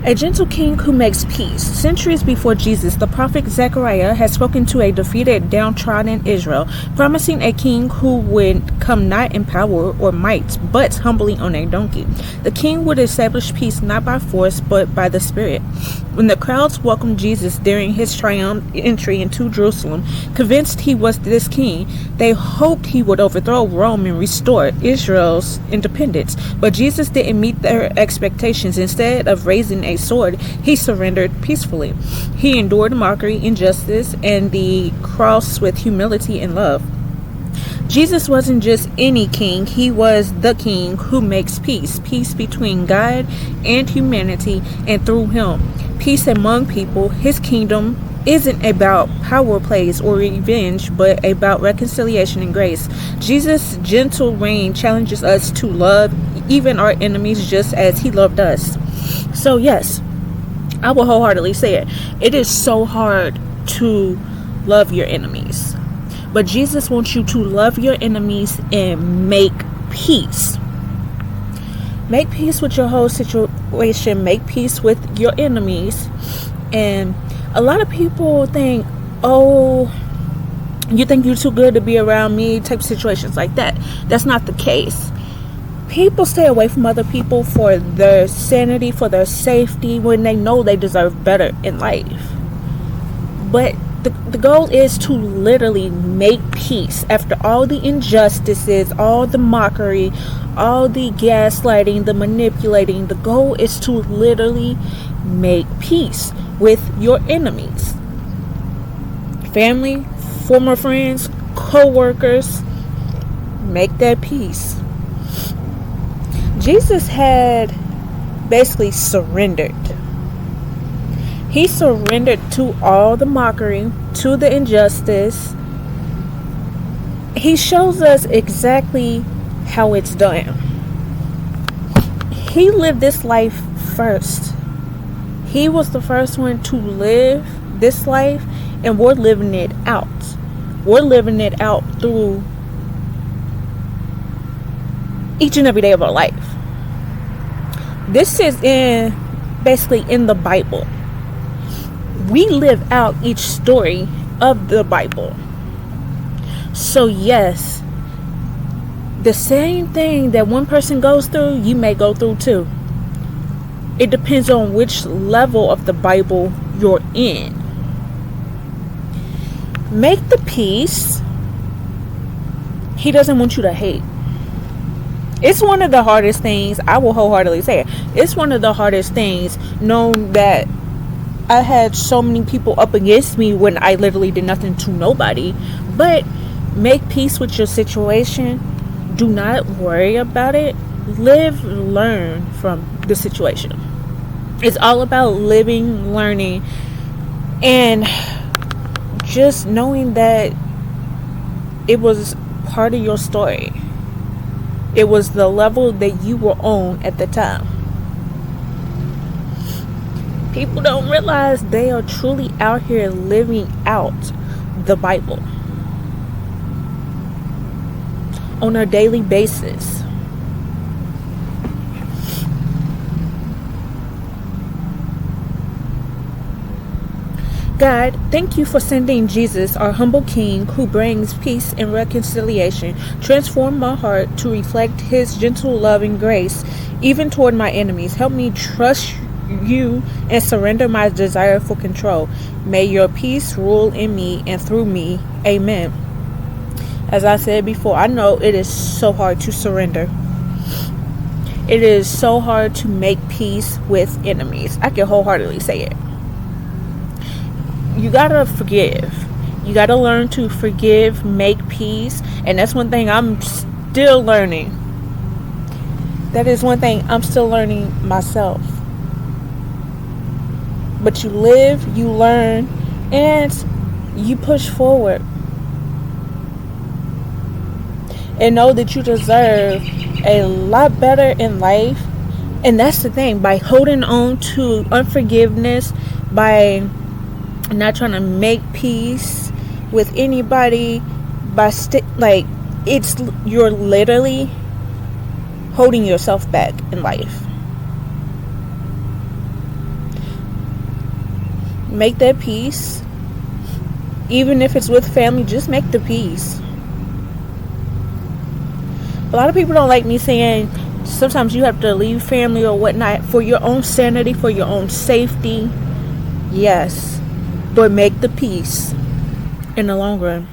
A gentle king who makes peace. Centuries before Jesus, the prophet Zechariah had spoken to a defeated, downtrodden Israel, promising a king who would come not in power or might, but humbly on a donkey. The king would establish peace not by force, but by the Spirit. When the crowds welcomed Jesus during his triumphant entry into Jerusalem, convinced he was this king, they hoped he would overthrow Rome and restore Israel's independence. But Jesus didn't meet their expectations. Instead of raising a sword, he surrendered peacefully. He endured mockery, injustice, and the cross with humility and love. Jesus wasn't just any king, he was the king who makes peace. Peace between God and humanity, and through him, peace among people. His kingdom isn't about power plays or revenge, but about reconciliation and grace. Jesus' gentle reign challenges us to love even our enemies just as he loved us. So yes, I will wholeheartedly say it. It is so hard to love your enemies. But Jesus wants you to love your enemies and make peace. Make peace with your whole situation. Make peace with your enemies. And a lot of people think, oh, you think you're too good to be around me, type of situations like that. That's not the case. People stay away from other people for their sanity, for their safety, when they know they deserve better in life. But the goal is to literally make peace after all the injustices, all the mockery, all the gaslighting, the manipulating. The goal is to literally make peace with your enemies. Family, former friends, co-workers. Make that peace. Jesus had basically surrendered. He surrendered to all the mockery, to the injustice. He shows us exactly how it's done. He lived this life first. He was the first one to live this life, and we're living it out. We're living it out through each and every day of our life. This is basically in the Bible. We live out each story of the Bible. So yes, the same thing that one person goes through, you may go through too. It depends on which level of the Bible you're in. Make the peace. He doesn't want you to hate. It's one of the hardest things, I will wholeheartedly say it. It's one of the hardest things, knowing that I had so many people up against me when I literally did nothing to nobody. But make peace with your situation. Do not worry about it. Learn from the situation. It's all about living, learning, and just knowing that it was part of your story. It was the level that you were on at the time. People don't realize they are truly out here living out the Bible on a daily basis. God, thank you for sending Jesus, our humble King, who brings peace and reconciliation. Transform my heart to reflect his gentle love and grace, even toward my enemies. Help me trust you and surrender my desire for control. May your peace rule in me and through me. Amen. As I said before, I know it is so hard to surrender. It is so hard to make peace with enemies. I can wholeheartedly say it. You gotta forgive. You gotta learn to forgive, make peace. And that's one thing I'm still learning. That is one thing I'm still learning myself. But you live, you learn, and you push forward. And know that you deserve a lot better in life. And that's the thing. By holding on to unforgiveness, by not trying to make peace with anybody, you're literally holding yourself back in life. Make that peace. Even if it's with family, just make the peace. A lot of people don't like me saying sometimes you have to leave family or whatnot for your own sanity, for your own safety. Yes, but make the peace in the long run.